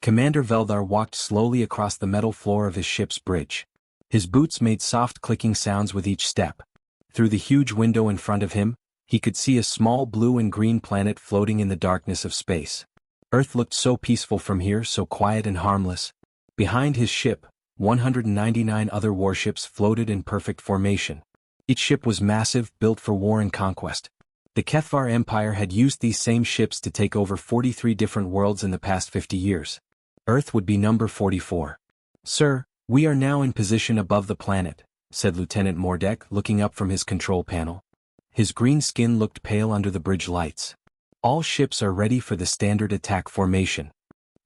Commander Veldar walked slowly across the metal floor of his ship's bridge. His boots made soft clicking sounds with each step. Through the huge window in front of him, he could see a small blue and green planet floating in the darkness of space. Earth looked so peaceful from here, so quiet and harmless. Behind his ship, 199 other warships floated in perfect formation. Each ship was massive, built for war and conquest. The Kethvar Empire had used these same ships to take over 43 different worlds in the past 50 years. Earth would be number 44. "Sir, we are now in position above the planet," said Lieutenant Mordek, looking up from his control panel. His green skin looked pale under the bridge lights. "All ships are ready for the standard attack formation."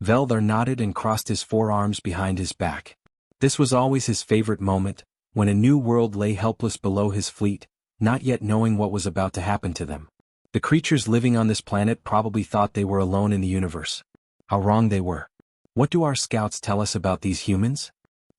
Veldar nodded and crossed his forearms behind his back. This was always his favorite moment, when a new world lay helpless below his fleet, not yet knowing what was about to happen to them. The creatures living on this planet probably thought they were alone in the universe. How wrong they were. "What do our scouts tell us about these humans?"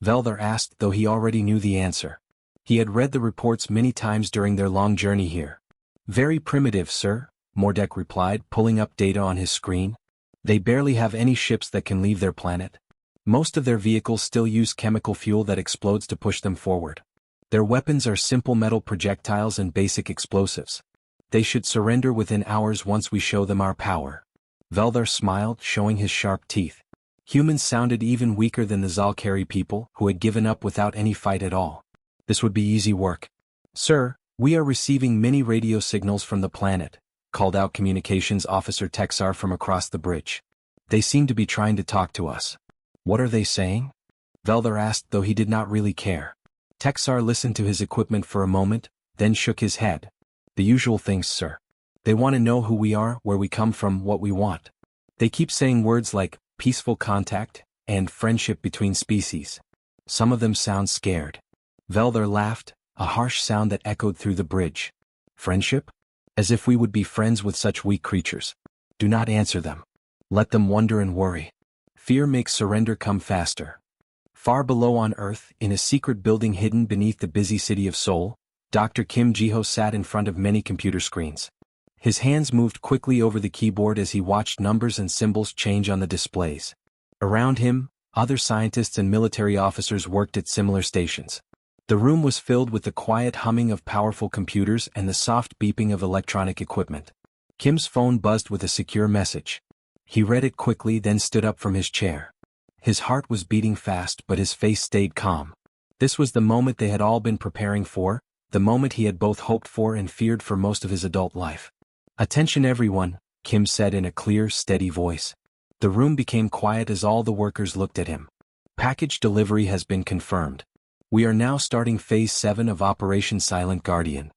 Veldar asked, though he already knew the answer. He had read the reports many times during their long journey here. "Very primitive, sir," Mordek replied, pulling up data on his screen. "They barely have any ships that can leave their planet. Most of their vehicles still use chemical fuel that explodes to push them forward. Their weapons are simple metal projectiles and basic explosives. They should surrender within hours once we show them our power." Veldar smiled, showing his sharp teeth. Humans sounded even weaker than the Zalkari people, who had given up without any fight at all. This would be easy work. "Sir, we are receiving many radio signals from the planet," called out Communications Officer Texar from across the bridge. "They seem to be trying to talk to us." "What are they saying?" Veldar asked, though he did not really care. Texar listened to his equipment for a moment, then shook his head. "The usual things, sir. They want to know who we are, where we come from, what we want. They keep saying words like peaceful contact and friendship between species. Some of them sound scared." Veldar laughed, a harsh sound that echoed through the bridge. "Friendship? As if we would be friends with such weak creatures. Do not answer them. Let them wonder and worry. Fear makes surrender come faster." Far below on Earth, in a secret building hidden beneath the busy city of Seoul, Dr. Kim Jiho sat in front of many computer screens. His hands moved quickly over the keyboard as he watched numbers and symbols change on the displays. Around him, other scientists and military officers worked at similar stations. The room was filled with the quiet humming of powerful computers and the soft beeping of electronic equipment. Kim's phone buzzed with a secure message. He read it quickly, then stood up from his chair. His heart was beating fast, but his face stayed calm. This was the moment they had all been preparing for, the moment he had both hoped for and feared for most of his adult life. "Attention everyone," Kim said in a clear, steady voice. The room became quiet as all the workers looked at him. "Package delivery has been confirmed. We are now starting Phase 7 of Operation Silent Guardian."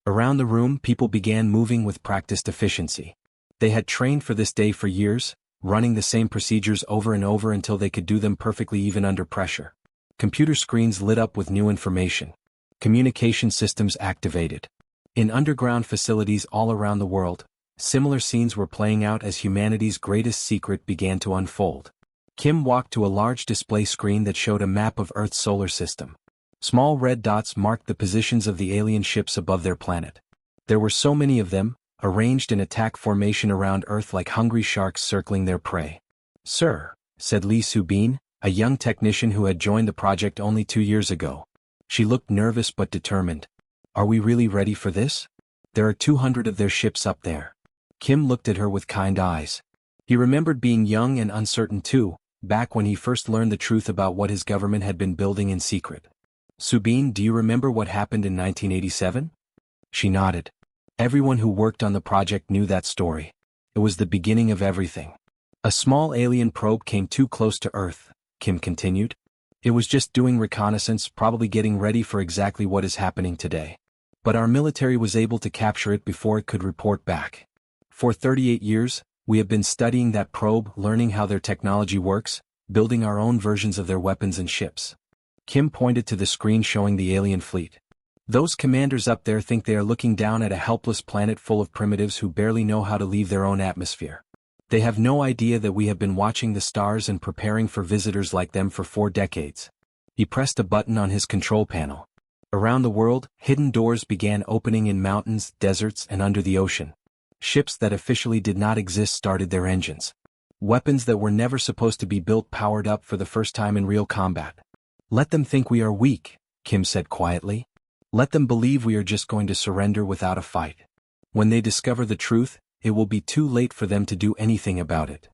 Around the room, people began moving with practiced efficiency. They had trained for this day for years, running the same procedures over and over until they could do them perfectly even under pressure. Computer screens lit up with new information. Communication systems activated. In underground facilities all around the world, similar scenes were playing out as humanity's greatest secret began to unfold. Kim walked to a large display screen that showed a map of Earth's solar system. Small red dots marked the positions of the alien ships above their planet. There were so many of them, arranged in attack formation around Earth like hungry sharks circling their prey. "Sir," said Lee Subin, a young technician who had joined the project only 2 years ago. She looked nervous but determined. "Are we really ready for this? There are 200 of their ships up there." Kim looked at her with kind eyes. He remembered being young and uncertain too, back when he first learned the truth about what his government had been building in secret. "Subin, do you remember what happened in 1987? She nodded. Everyone who worked on the project knew that story. It was the beginning of everything. "A small alien probe came too close to Earth," Kim continued. "It was just doing reconnaissance, probably getting ready for exactly what is happening today. But our military was able to capture it before it could report back. For 38 years, we have been studying that probe, learning how their technology works, building our own versions of their weapons and ships." Kim pointed to the screen showing the alien fleet. "Those commanders up there think they are looking down at a helpless planet full of primitives who barely know how to leave their own atmosphere. They have no idea that we have been watching the stars and preparing for visitors like them for 4 decades. He pressed a button on his control panel. Around the world, hidden doors began opening in mountains, deserts, and under the ocean. Ships that officially did not exist started their engines. Weapons that were never supposed to be built powered up for the first time in real combat. Let them think we are weak, Kim said quietly. Let them believe we are just going to surrender without a fight. When they discover the truth, it will be too late for them to do anything about it.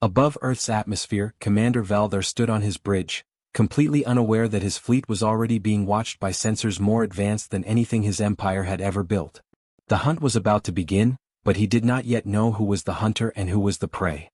Above Earth's atmosphere, Commander Valdar stood on his bridge, completely unaware that his fleet was already being watched by sensors more advanced than anything his empire had ever built. The hunt was about to begin, but he did not yet know who was the hunter and who was the prey.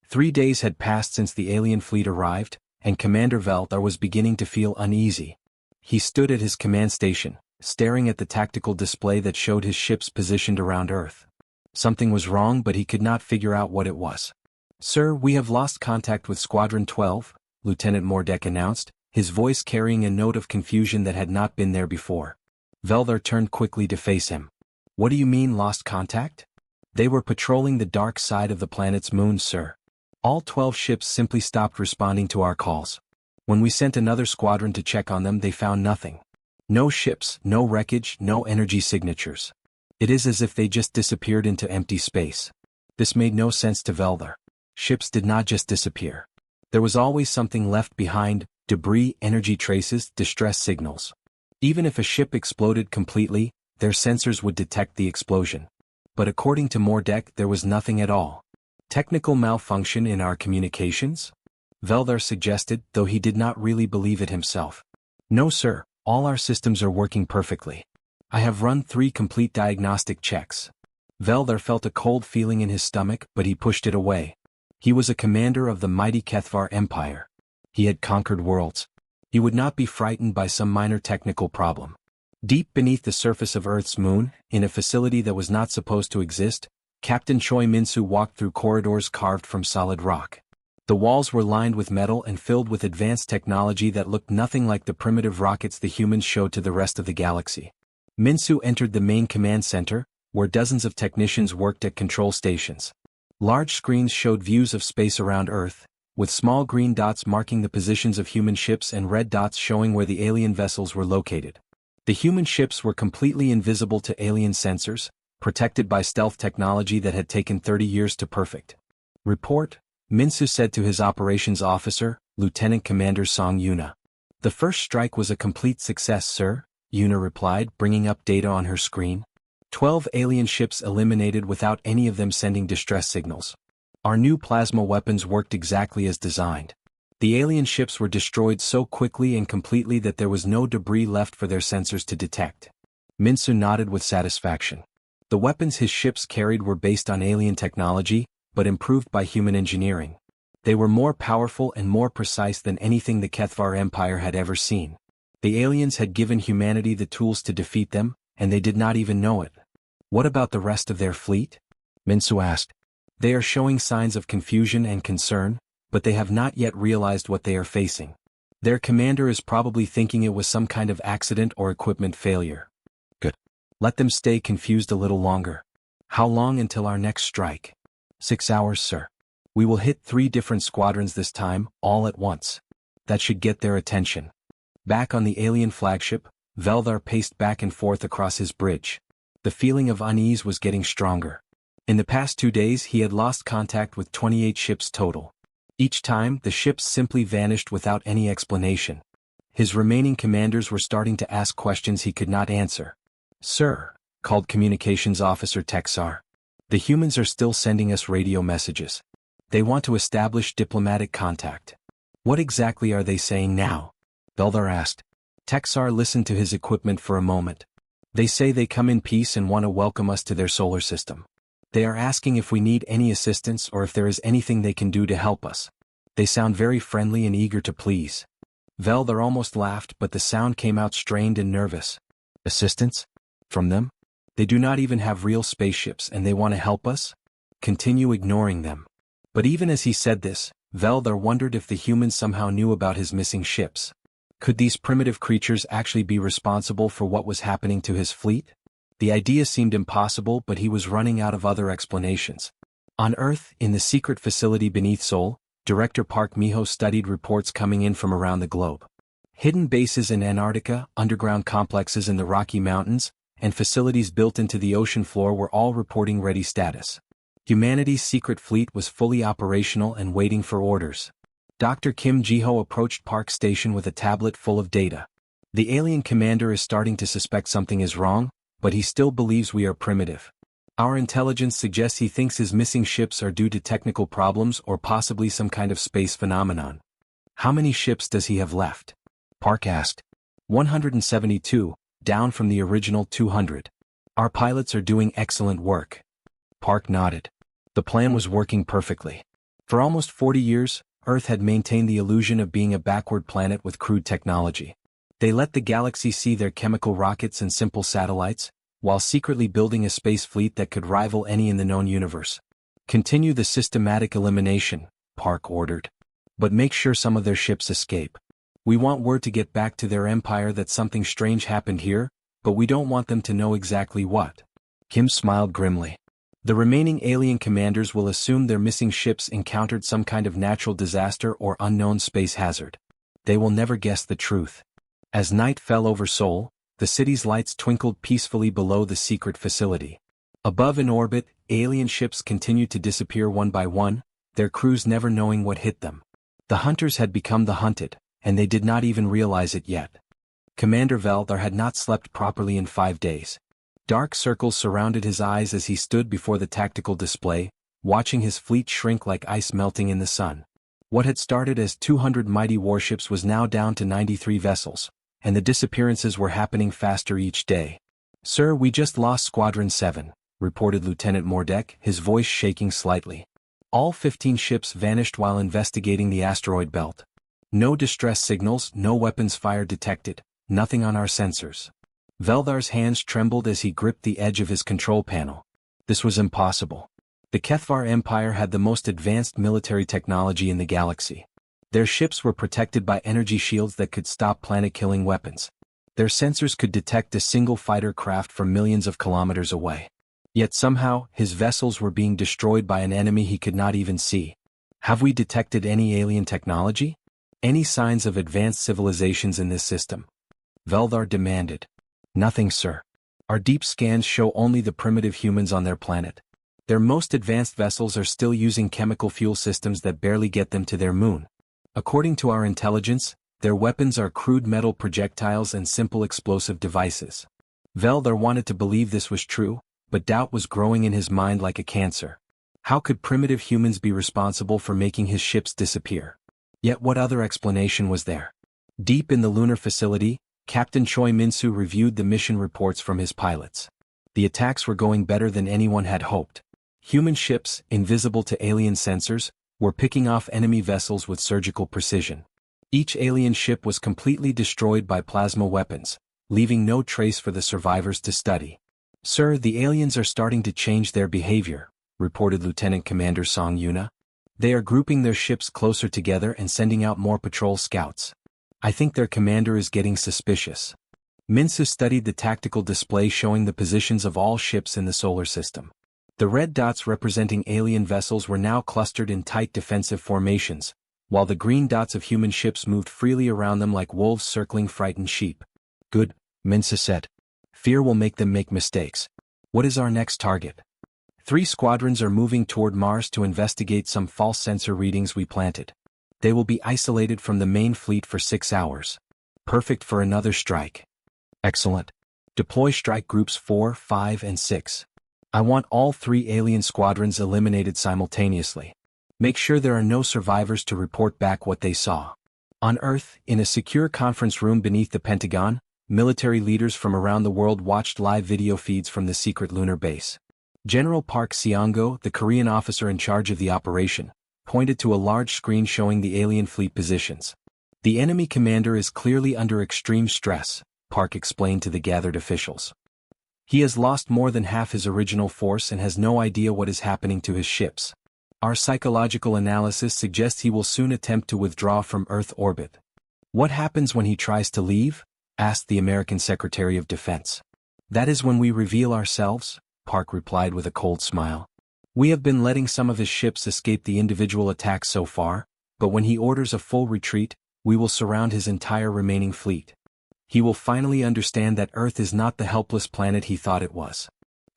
3 days had passed since the alien fleet arrived, and Commander Valdar was beginning to feel uneasy. He stood at his command station, staring at the tactical display that showed his ships positioned around Earth. Something was wrong, but he could not figure out what it was. "Sir, we have lost contact with Squadron 12, Lieutenant Mordek announced, his voice carrying a note of confusion that had not been there before. Valdar turned quickly to face him. "What do you mean lost contact?" "They were patrolling the dark side of the planet's moon, sir. All 12 ships simply stopped responding to our calls. When we sent another squadron to check on them, they found nothing. No ships, no wreckage, no energy signatures. It is as if they just disappeared into empty space." This made no sense to Valdar. Ships did not just disappear. There was always something left behind: debris, energy traces, distress signals. Even if a ship exploded completely, their sensors would detect the explosion. But according to Mordek, there was nothing at all. "Technical malfunction in our communications?" Valdar suggested, though he did not really believe it himself. "No, sir, all our systems are working perfectly. I have run 3 complete diagnostic checks." Valdar felt a cold feeling in his stomach, but he pushed it away. He was a commander of the mighty Kethvar Empire. He had conquered worlds. He would not be frightened by some minor technical problem. Deep beneath the surface of Earth's moon, in a facility that was not supposed to exist, Captain Choi Minsu walked through corridors carved from solid rock. The walls were lined with metal and filled with advanced technology that looked nothing like the primitive rockets the humans showed to the rest of the galaxy. Minsu entered the main command center, where dozens of technicians worked at control stations. Large screens showed views of space around Earth, with small green dots marking the positions of human ships and red dots showing where the alien vessels were located. The human ships were completely invisible to alien sensors, protected by stealth technology that had taken 30 years to perfect. "Report," Minsu said to his operations officer, Lieutenant Commander Song Yuna. "The first strike was a complete success, sir," Yuna replied, bringing up data on her screen. 12 alien ships eliminated without any of them sending distress signals. Our new plasma weapons worked exactly as designed. The alien ships were destroyed so quickly and completely that there was no debris left for their sensors to detect. Minsu nodded with satisfaction. The weapons his ships carried were based on alien technology, but improved by human engineering. They were more powerful and more precise than anything the Kethvar Empire had ever seen. The aliens had given humanity the tools to defeat them, and they did not even know it. "What about the rest of their fleet?" Minsu asked. "They are showing signs of confusion and concern, but they have not yet realized what they are facing. Their commander is probably thinking it was some kind of accident or equipment failure." "Good. Let them stay confused a little longer." "How long until our next strike?" 6 hours, sir. We will hit 3 different squadrons this time, all at once. That should get their attention." Back on the alien flagship, Valdar paced back and forth across his bridge. The feeling of unease was getting stronger. In the past 2 days he had lost contact with 28 ships total. Each time, the ships simply vanished without any explanation. His remaining commanders were starting to ask questions he could not answer. "Sir," called Communications Officer Texar. "The humans are still sending us radio messages. They want to establish diplomatic contact." "What exactly are they saying now?" Valdar asked. Texar listened to his equipment for a moment. "They say they come in peace and want to welcome us to their solar system. They are asking if we need any assistance or if there is anything they can do to help us. They sound very friendly and eager to please." Valdar almost laughed, but the sound came out strained and nervous. "Assistance? From them? They do not even have real spaceships and they want to help us? Continue ignoring them." But even as he said this, Valdar wondered if the humans somehow knew about his missing ships. Could these primitive creatures actually be responsible for what was happening to his fleet? The idea seemed impossible, but he was running out of other explanations. On Earth, in the secret facility beneath Sol, Director Park Miho studied reports coming in from around the globe. Hidden bases in Antarctica, underground complexes in the Rocky Mountains, and facilities built into the ocean floor were all reporting ready status. Humanity's secret fleet was fully operational and waiting for orders. Dr. Kim Ji-ho approached Park Station with a tablet full of data. The alien commander is starting to suspect something is wrong, but he still believes we are primitive. Our intelligence suggests he thinks his missing ships are due to technical problems or possibly some kind of space phenomenon. How many ships does he have left? Park asked. 172, down from the original 200. Our pilots are doing excellent work. Park nodded. The plan was working perfectly. For almost 40 years, Earth had maintained the illusion of being a backward planet with crude technology. They let the galaxy see their chemical rockets and simple satellites, while secretly building a space fleet that could rival any in the known universe. Continue the systematic elimination, Park ordered. But make sure some of their ships escape. We want word to get back to their empire that something strange happened here, but we don't want them to know exactly what. Kim smiled grimly. The remaining alien commanders will assume their missing ships encountered some kind of natural disaster or unknown space hazard. They will never guess the truth. As night fell over Seoul, the city's lights twinkled peacefully below the secret facility. Above in orbit, alien ships continued to disappear one by one, their crews never knowing what hit them. The hunters had become the hunted, and they did not even realize it yet. Commander Veldar had not slept properly in 5 days. Dark circles surrounded his eyes as he stood before the tactical display, watching his fleet shrink like ice melting in the sun. What had started as 200 mighty warships was now down to 93 vessels, and the disappearances were happening faster each day. "Sir, we just lost Squadron 7, reported Lieutenant Mordek, his voice shaking slightly. All 15 ships vanished while investigating the asteroid belt. No distress signals, no weapons fire detected, nothing on our sensors." Veldar's hands trembled as he gripped the edge of his control panel. This was impossible. The Kethvar Empire had the most advanced military technology in the galaxy. Their ships were protected by energy shields that could stop planet-killing weapons. Their sensors could detect a single fighter craft from millions of kilometers away. Yet somehow, his vessels were being destroyed by an enemy he could not even see. Have we detected any alien technology? Any signs of advanced civilizations in this system? Veldar demanded. Nothing, sir. Our deep scans show only the primitive humans on their planet. Their most advanced vessels are still using chemical fuel systems that barely get them to their moon. According to our intelligence, their weapons are crude metal projectiles and simple explosive devices. Veldar wanted to believe this was true, but doubt was growing in his mind like a cancer. How could primitive humans be responsible for making his ships disappear? Yet what other explanation was there? Deep in the lunar facility, Captain Choi Min-soo reviewed the mission reports from his pilots. The attacks were going better than anyone had hoped. Human ships, invisible to alien sensors, were picking off enemy vessels with surgical precision. Each alien ship was completely destroyed by plasma weapons, leaving no trace for the survivors to study. "Sir, the aliens are starting to change their behavior," reported Lieutenant Commander Song Yuna. "They are grouping their ships closer together and sending out more patrol scouts. I think their commander is getting suspicious." Min-soo studied the tactical display showing the positions of all ships in the solar system. The red dots representing alien vessels were now clustered in tight defensive formations, while the green dots of human ships moved freely around them like wolves circling frightened sheep. "Good," Min-soo said. "Fear will make them make mistakes. What is our next target?" 3 squadrons are moving toward Mars to investigate some false sensor readings we planted. They will be isolated from the main fleet for 6 hours. Perfect for another strike. Excellent. Deploy strike groups 4, 5, and 6. I want all 3 alien squadrons eliminated simultaneously. Make sure there are no survivors to report back what they saw. On Earth, in a secure conference room beneath the Pentagon, military leaders from around the world watched live video feeds from the secret lunar base. General Park Seong-go, the Korean officer in charge of the operation, pointed to a large screen showing the alien fleet positions. "The enemy commander is clearly under extreme stress," Park explained to the gathered officials. "He has lost more than half his original force and has no idea what is happening to his ships. Our psychological analysis suggests he will soon attempt to withdraw from Earth orbit." "What happens when he tries to leave?" asked the American Secretary of Defense. "That is when we reveal ourselves," Park replied with a cold smile. "We have been letting some of his ships escape the individual attacks so far, but when he orders a full retreat, we will surround his entire remaining fleet. He will finally understand that Earth is not the helpless planet he thought it was."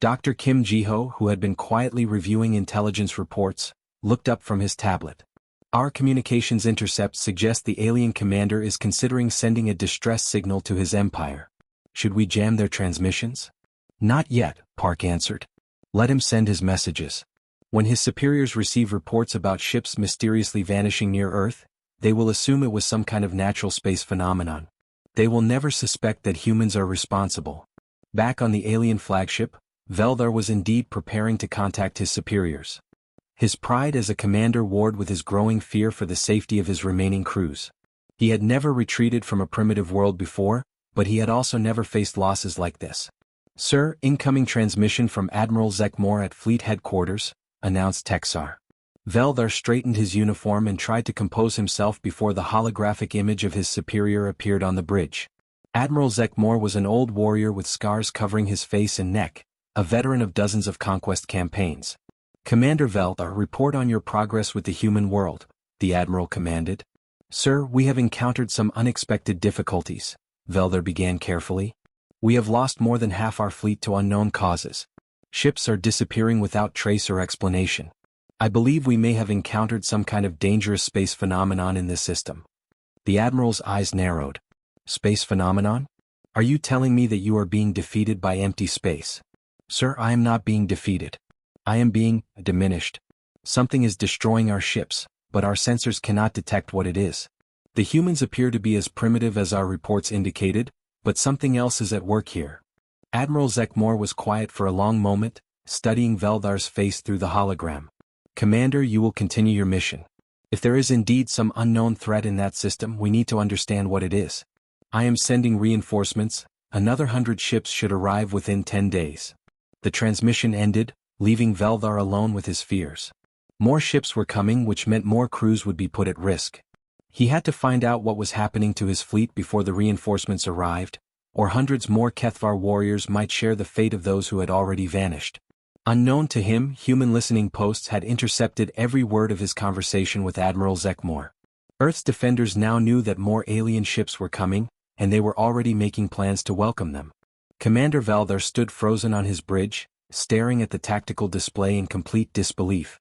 Dr. Kim Ji-ho, who had been quietly reviewing intelligence reports, looked up from his tablet. Our communications intercepts suggest the alien commander is considering sending a distress signal to his empire. Should we jam their transmissions? Not yet, Park answered. Let him send his messages. When his superiors receive reports about ships mysteriously vanishing near Earth, they will assume it was some kind of natural space phenomenon. They will never suspect that humans are responsible. Back on the alien flagship, Veldar was indeed preparing to contact his superiors. His pride as a commander warred with his growing fear for the safety of his remaining crews. He had never retreated from a primitive world before, but he had also never faced losses like this. Sir, incoming transmission from Admiral Zekmor at Fleet Headquarters, announced Texar. Veldar straightened his uniform and tried to compose himself before the holographic image of his superior appeared on the bridge. Admiral Zekmor was an old warrior with scars covering his face and neck, a veteran of dozens of conquest campaigns. Commander Veldar, report on your progress with the human world, the Admiral commanded. Sir, we have encountered some unexpected difficulties, Veldar began carefully. We have lost more than half our fleet to unknown causes. Ships are disappearing without trace or explanation. I believe we may have encountered some kind of dangerous space phenomenon in this system. The Admiral's eyes narrowed. Space phenomenon? Are you telling me that you are being defeated by empty space? Sir, I am not being defeated. I am being diminished. Something is destroying our ships, but our sensors cannot detect what it is. The humans appear to be as primitive as our reports indicated, but something else is at work here. Admiral Zekmor was quiet for a long moment, studying Veldar's face through the hologram. Commander, you will continue your mission. If there is indeed some unknown threat in that system, we need to understand what it is. I am sending reinforcements. Another 100 ships should arrive within 10 days. The transmission ended, leaving Veldar alone with his fears. More ships were coming, which meant more crews would be put at risk. He had to find out what was happening to his fleet before the reinforcements arrived, or hundreds more Kethvar warriors might share the fate of those who had already vanished. Unknown to him, human listening posts had intercepted every word of his conversation with Admiral Zekmor. Earth's defenders now knew that more alien ships were coming, and they were already making plans to welcome them. Commander Veldar stood frozen on his bridge, staring at the tactical display in complete disbelief.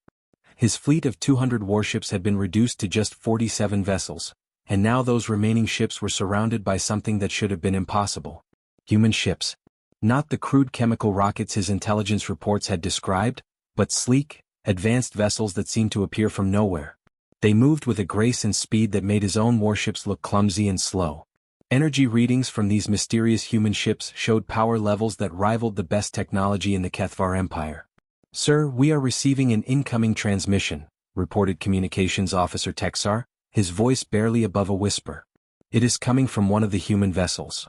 His fleet of 200 warships had been reduced to just 47 vessels, and now those remaining ships were surrounded by something that should have been impossible. Human ships. Not the crude chemical rockets his intelligence reports had described, but sleek, advanced vessels that seemed to appear from nowhere. They moved with a grace and speed that made his own warships look clumsy and slow. Energy readings from these mysterious human ships showed power levels that rivaled the best technology in the Kethvar Empire. Sir, we are receiving an incoming transmission, reported Communications Officer Texar, his voice barely above a whisper. It is coming from one of the human vessels.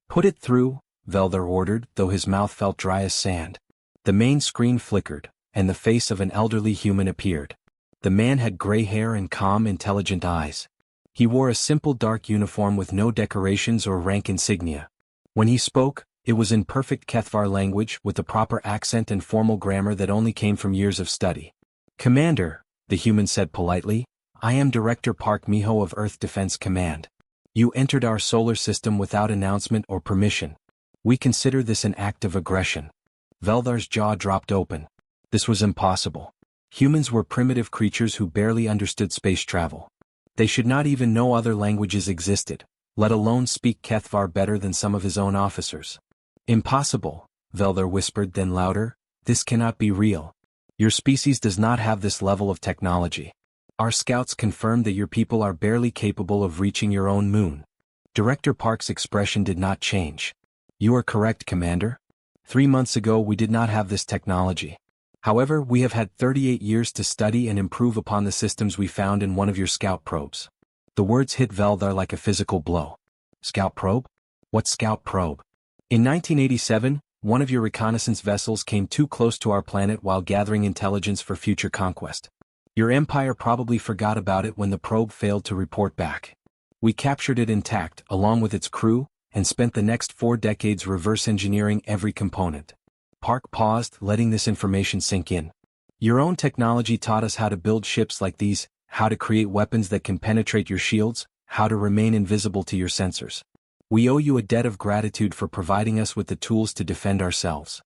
Put it through, Veldar ordered, though his mouth felt dry as sand. The main screen flickered, and the face of an elderly human appeared. The man had gray hair and calm, intelligent eyes. He wore a simple dark uniform with no decorations or rank insignia. When he spoke, it was in perfect Kethvar language with the proper accent and formal grammar that only came from years of study. Commander, the human said politely, I am Director Park Miho of Earth Defense Command. You entered our solar system without announcement or permission. We consider this an act of aggression. Veldar's jaw dropped open. This was impossible. Humans were primitive creatures who barely understood space travel. They should not even know other languages existed, let alone speak Kethvar better than some of his own officers. Impossible, Veldar whispered, then louder. This cannot be real. Your species does not have this level of technology. Our scouts confirmed that your people are barely capable of reaching your own moon. Director Park's expression did not change. You are correct, Commander. 3 months ago we did not have this technology. However, we have had 38 years to study and improve upon the systems we found in one of your scout probes. The words hit Veldar like a physical blow. Scout probe? What scout probe? In 1987, one of your reconnaissance vessels came too close to our planet while gathering intelligence for future conquest. Your empire probably forgot about it when the probe failed to report back. We captured it intact, along with its crew, and spent the next 4 decades reverse engineering every component. Park paused, letting this information sink in. Your own technology taught us how to build ships like these, how to create weapons that can penetrate your shields, how to remain invisible to your sensors. We owe you a debt of gratitude for providing us with the tools to defend ourselves.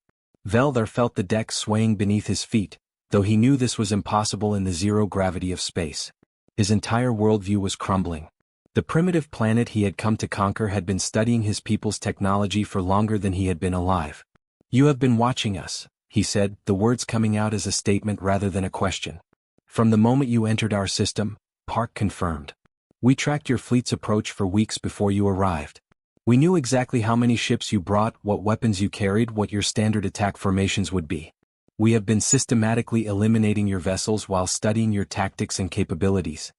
Veldar felt the deck swaying beneath his feet, though he knew this was impossible in the zero gravity of space. His entire worldview was crumbling. The primitive planet he had come to conquer had been studying his people's technology for longer than he had been alive. "You have been watching us," he said, the words coming out as a statement rather than a question. "From the moment you entered our system," Park confirmed. "We tracked your fleet's approach for weeks before you arrived. We knew exactly how many ships you brought, what weapons you carried, what your standard attack formations would be. We have been systematically eliminating your vessels while studying your tactics and capabilities."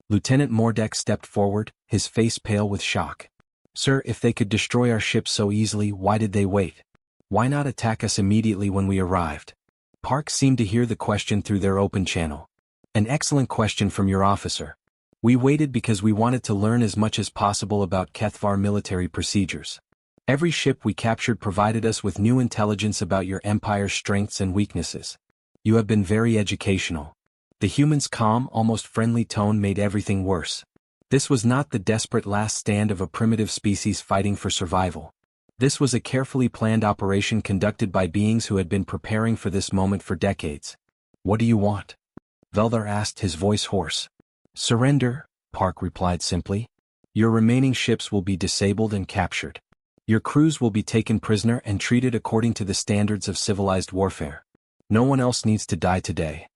Lieutenant Mordek stepped forward, his face pale with shock. "Sir, if they could destroy our ships so easily, why did they wait? Why not attack us immediately when we arrived?" Park seemed to hear the question through their open channel. "An excellent question from your officer. We waited because we wanted to learn as much as possible about Kethvar military procedures. Every ship we captured provided us with new intelligence about your empire's strengths and weaknesses. You have been very educational." The human's calm, almost friendly tone made everything worse. This was not the desperate last stand of a primitive species fighting for survival. This was a carefully planned operation conducted by beings who had been preparing for this moment for decades. "What do you want?" Veldar asked, his voice hoarse. "Surrender," Park replied simply. "Your remaining ships will be disabled and captured. Your crews will be taken prisoner and treated according to the standards of civilized warfare. No one else needs to die today."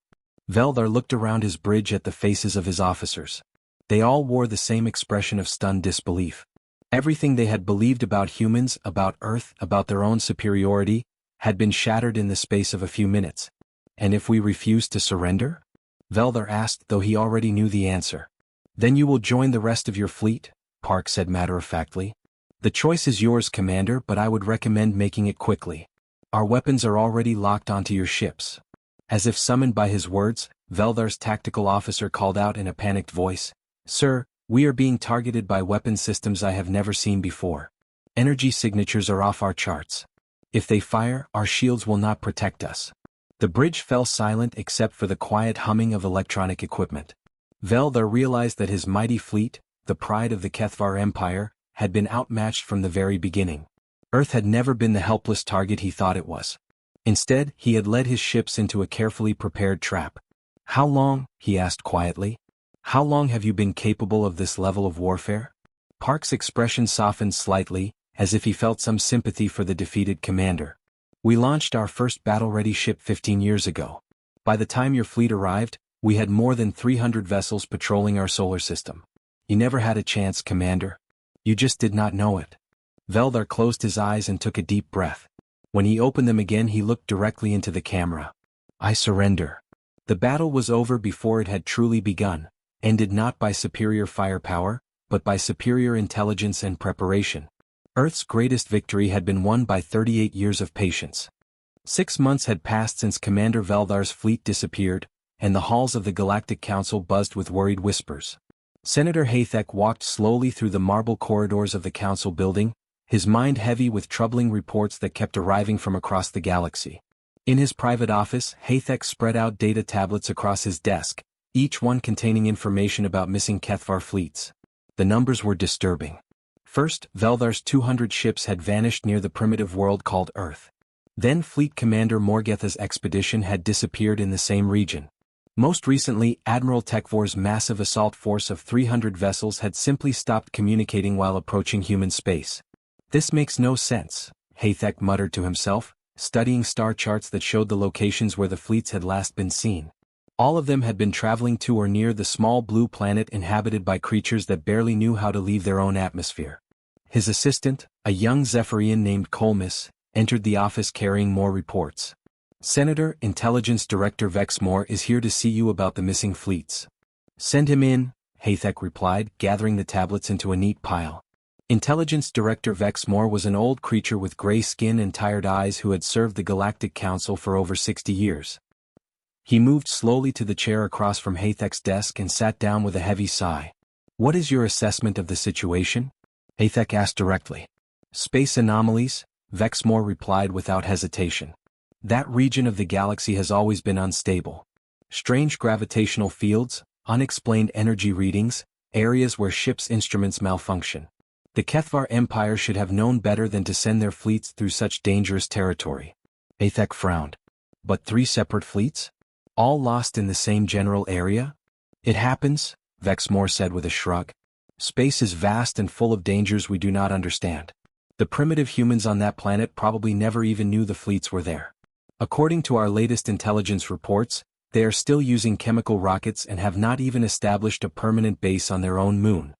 Veldar looked around his bridge at the faces of his officers. They all wore the same expression of stunned disbelief. Everything they had believed about humans, about Earth, about their own superiority, had been shattered in the space of a few minutes. "And if we refuse to surrender?" Veldar asked, though he already knew the answer. "Then you will join the rest of your fleet," Park said matter-of-factly. "The choice is yours, Commander, but I would recommend making it quickly. Our weapons are already locked onto your ships." As if summoned by his words, Veldar's tactical officer called out in a panicked voice, "Sir, we are being targeted by weapon systems I have never seen before. Energy signatures are off our charts. If they fire, our shields will not protect us." The bridge fell silent except for the quiet humming of electronic equipment. Veldar realized that his mighty fleet, the pride of the Kethvar Empire, had been outmatched from the very beginning. Earth had never been the helpless target he thought it was. Instead, he had led his ships into a carefully prepared trap. "How long?" he asked quietly. "How long have you been capable of this level of warfare?" Park's expression softened slightly, as if he felt some sympathy for the defeated commander. "We launched our first battle-ready ship 15 years ago. By the time your fleet arrived, we had more than 300 vessels patrolling our solar system. You never had a chance, Commander. You just did not know it." Veldar closed his eyes and took a deep breath. When he opened them again, he looked directly into the camera. "I surrender." The battle was over before it had truly begun, ended not by superior firepower, but by superior intelligence and preparation. Earth's greatest victory had been won by 38 years of patience. 6 months had passed since Commander Veldar's fleet disappeared, and the halls of the Galactic Council buzzed with worried whispers. Senator Haythek walked slowly through the marble corridors of the council building, his mind heavy with troubling reports that kept arriving from across the galaxy. In his private office, Haythek spread out data tablets across his desk, each one containing information about missing Kethvar fleets. The numbers were disturbing. First, Veldar's 200 ships had vanished near the primitive world called Earth. Then Fleet Commander Morgetha's expedition had disappeared in the same region. Most recently, Admiral Tekvor's massive assault force of 300 vessels had simply stopped communicating while approaching human space. "This makes no sense," Haythek muttered to himself, studying star charts that showed the locations where the fleets had last been seen. All of them had been traveling to or near the small blue planet inhabited by creatures that barely knew how to leave their own atmosphere. His assistant, a young Zephyrian named Colmus, entered the office carrying more reports. "Senator, Intelligence Director Vexmore is here to see you about the missing fleets." "Send him in," Haythek replied, gathering the tablets into a neat pile. Intelligence Director Vexmore was an old creature with gray skin and tired eyes who had served the Galactic Council for over 60 years. He moved slowly to the chair across from Haythek's desk and sat down with a heavy sigh. "What is your assessment of the situation?" Haythek asked directly. "Space anomalies," Vexmore replied without hesitation. "That region of the galaxy has always been unstable. Strange gravitational fields, unexplained energy readings, areas where ships' instruments malfunction. The Kethvar Empire should have known better than to send their fleets through such dangerous territory. Athek frowned. But 3 separate fleets? All lost in the same general area? It happens, Vexmore said with a shrug. Space is vast and full of dangers we do not understand. The primitive humans on that planet probably never even knew the fleets were there. According to our latest intelligence reports, they are still using chemical rockets and have not even established a permanent base on their own moon.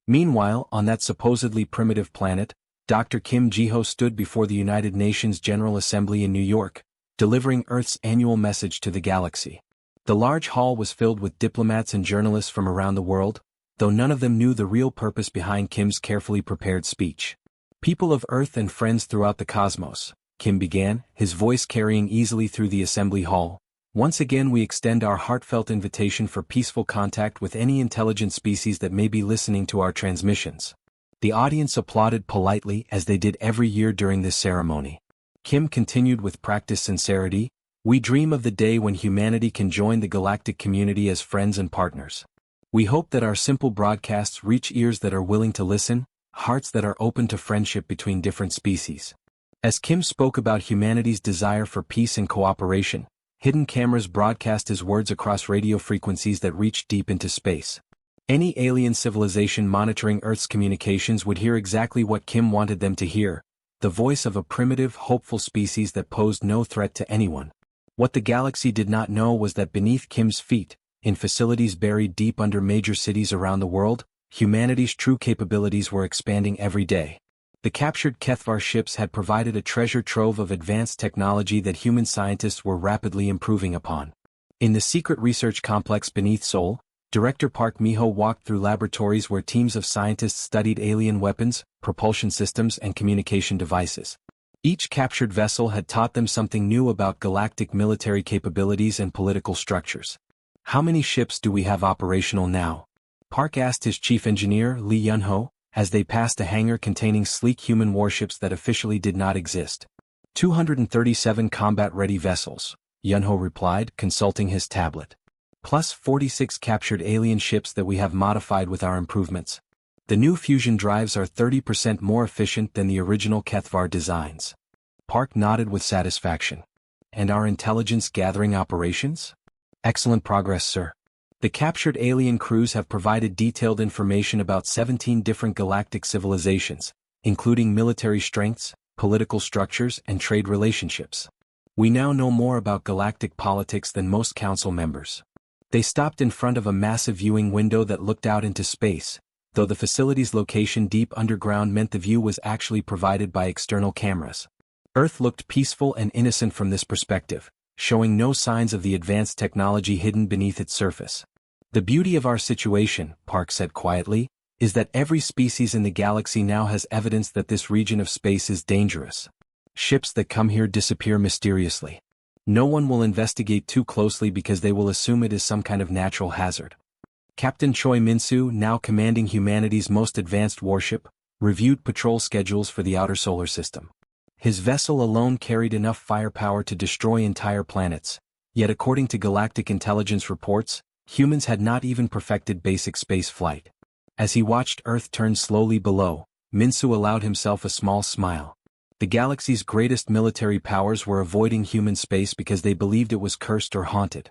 Meanwhile, on that supposedly primitive planet, Dr. Kim Ji-ho stood before the United Nations General Assembly in New York, delivering Earth's annual message to the galaxy. The large hall was filled with diplomats and journalists from around the world, though none of them knew the real purpose behind Kim's carefully prepared speech. People of Earth and friends throughout the cosmos, Kim began, his voice carrying easily through the assembly hall. Once again we extend our heartfelt invitation for peaceful contact with any intelligent species that may be listening to our transmissions. The audience applauded politely as they did every year during this ceremony. Kim continued with practiced sincerity, "We dream of the day when humanity can join the galactic community as friends and partners. We hope that our simple broadcasts reach ears that are willing to listen, hearts that are open to friendship between different species." As Kim spoke about humanity's desire for peace and cooperation, hidden cameras broadcast his words across radio frequencies that reached deep into space. Any alien civilization monitoring Earth's communications would hear exactly what Kim wanted them to hear, the voice of a primitive, hopeful species that posed no threat to anyone. What the galaxy did not know was that beneath Kim's feet, in facilities buried deep under major cities around the world, humanity's true capabilities were expanding every day. The captured Kethvar ships had provided a treasure trove of advanced technology that human scientists were rapidly improving upon. In the secret research complex beneath Seoul, Director Park Miho walked through laboratories where teams of scientists studied alien weapons, propulsion systems and communication devices. Each captured vessel had taught them something new about galactic military capabilities and political structures. "How many ships do we have operational now?" Park asked his chief engineer, Lee Yun-ho, as they passed a hangar containing sleek human warships that officially did not exist. 237 combat-ready vessels, Yun-ho replied, consulting his tablet. Plus 46 captured alien ships that we have modified with our improvements. The new fusion drives are 30% more efficient than the original Kethvar designs. Park nodded with satisfaction. "And our intelligence-gathering operations?" "Excellent progress, sir. The captured alien crews have provided detailed information about 17 different galactic civilizations, including military strengths, political structures, and trade relationships. We now know more about galactic politics than most council members." They stopped in front of a massive viewing window that looked out into space, though the facility's location deep underground meant the view was actually provided by external cameras. Earth looked peaceful and innocent from this perspective, showing no signs of the advanced technology hidden beneath its surface. "The beauty of our situation," Park said quietly, "is that every species in the galaxy now has evidence that this region of space is dangerous. Ships that come here disappear mysteriously. No one will investigate too closely because they will assume it is some kind of natural hazard." Captain Choi Min-soo, now commanding humanity's most advanced warship, reviewed patrol schedules for the outer solar system. His vessel alone carried enough firepower to destroy entire planets, yet according to galactic intelligence reports, humans had not even perfected basic space flight. As he watched Earth turn slowly below, Min-soo allowed himself a small smile. The galaxy's greatest military powers were avoiding human space because they believed it was cursed or haunted.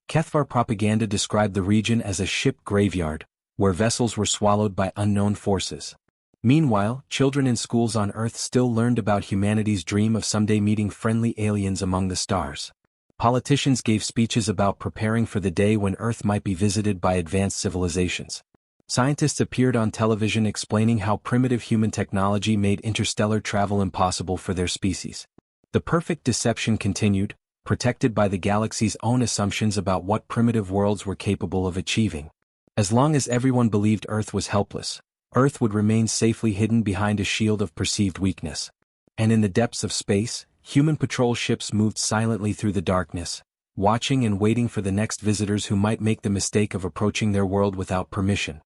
Kethvar propaganda described the region as a ship graveyard, where vessels were swallowed by unknown forces. Meanwhile, children in schools on Earth still learned about humanity's dream of someday meeting friendly aliens among the stars. Politicians gave speeches about preparing for the day when Earth might be visited by advanced civilizations. Scientists appeared on television explaining how primitive human technology made interstellar travel impossible for their species. The perfect deception continued, protected by the galaxy's own assumptions about what primitive worlds were capable of achieving. As long as everyone believed Earth was helpless, Earth would remain safely hidden behind a shield of perceived weakness. And in the depths of space, human patrol ships moved silently through the darkness, watching and waiting for the next visitors who might make the mistake of approaching their world without permission.